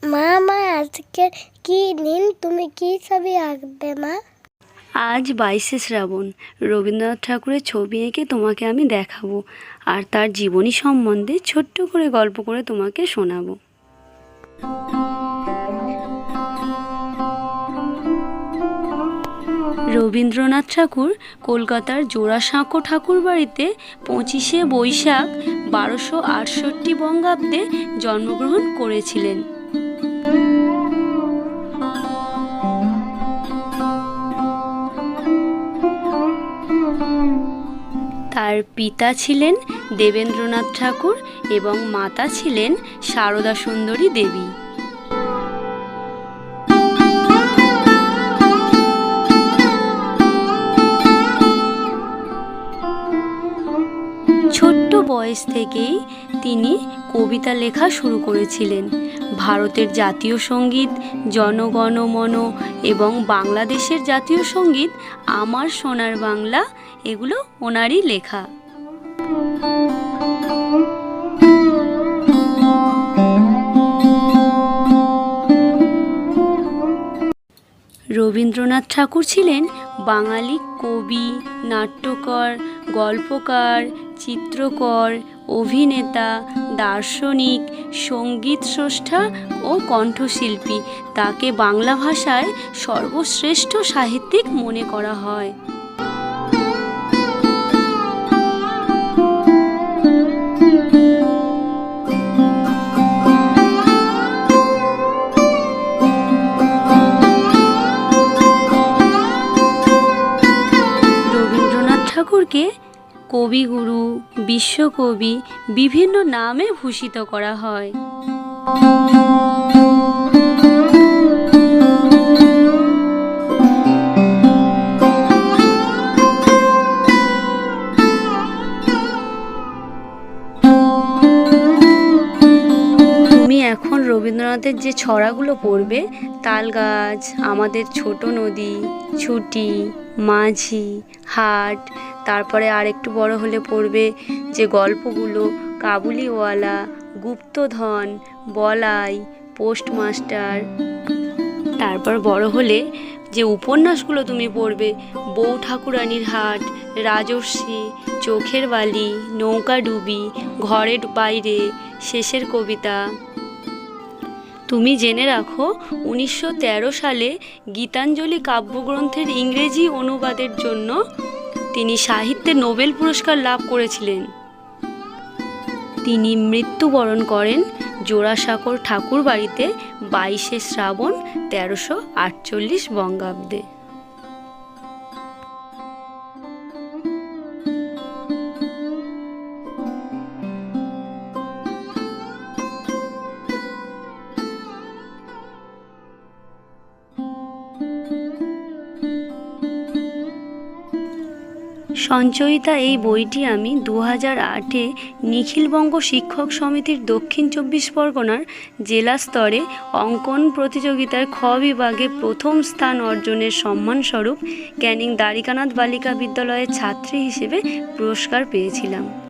মা মা আজকে কি দিন, তুমি কি ছবি আঁকবে মা? আজ 22শে শ্রাবণ। রবীন্দ্রনাথ ঠাকুরের ছবি এঁকে তোমাকে আমি দেখাবো, আর তার জীবনী সম্বন্ধে ছোট্ট করে গল্প করে তোমাকে শোনাবো। রবীন্দ্রনাথ ঠাকুর কলকাতার জোড়াসাঁকো ঠাকুর বাড়িতে 25শে বৈশাখ 1268 বঙ্গাব্দে জন্মগ্রহণ করেছিলেন। তার পিতা ছিলেন দেবেন্দ্রনাথ ঠাকুর এবং মাতা ছিলেন সারদা সুন্দরী দেবী। ছোট্ট বয়স থেকেই তিনি কবিতা লেখা শুরু করেছিলেন। ভারতের জাতীয় সঙ্গীত জনগণ মন এবং বাংলাদেশের জাতীয় সঙ্গীত আমার সোনার বাংলা, এগুলো ওনারই লেখা। রবীন্দ্রনাথ ঠাকুর ছিলেন বাঙালি কবি, নাট্যকার, গল্পকার, চিত্রকর, অভিনেতা, দার্শনিক, সঙ্গীত স্রষ্টা ও কণ্ঠশিল্পী। তাকে বাংলা ভাষায় সর্বশ্রেষ্ঠ সাহিত্যিক মনে করা হয়। ঠাকুরকে কবিগুরু, বিশ্বকবি বিভিন্ন নামে ভূষিত করা হয়। তুমি এখন রবীন্দ্রনাথের যে ছড়াগুলো পড়বে, তালগাছ, আমাদের ছোট নদী, ছুটি, মাঝি, হাট, তারপরে আর একটু বড় হলে পড়বে যে গল্পগুলো কাবুলিওয়ালা, গুপ্তধন, বলাই, পোস্টমাস্টার। তারপর বড় হলে যে উপন্যাসগুলো তুমি পড়বে, বউ ঠাকুরানীর হাট, রাজর্ষি, চোখের বালি, নৌকাডুবি, ঘরের বাইরে, শেষের কবিতা। তুমি জেনে রাখো 1913 সালে গীতাঞ্জলি কাব্যগ্রন্থের ইংরেজি অনুবাদের জন্য তিনি সাহিত্যে নোবেল পুরস্কার লাভ করেছিলেন। তিনি মৃত্যুবরণ করেন জোড়াসাঁকোর ঠাকুর বাড়িতে 22শে শ্রাবণ 1348 বঙ্গাব্দে। সঞ্চয়িতা এই বইটি আমি 2008-এ নিখিলবঙ্গ শিক্ষক সমিতির দক্ষিণ 24 পরগনার জেলা স্তরে অঙ্কন প্রতিযোগিতার খ বিভাগে প্রথম স্থান অর্জনের সম্মানস্বরূপ ক্যানিং দ্বারিকানাথ বালিকা বিদ্যালয়ের ছাত্রী হিসেবে পুরস্কার পেয়েছিলাম।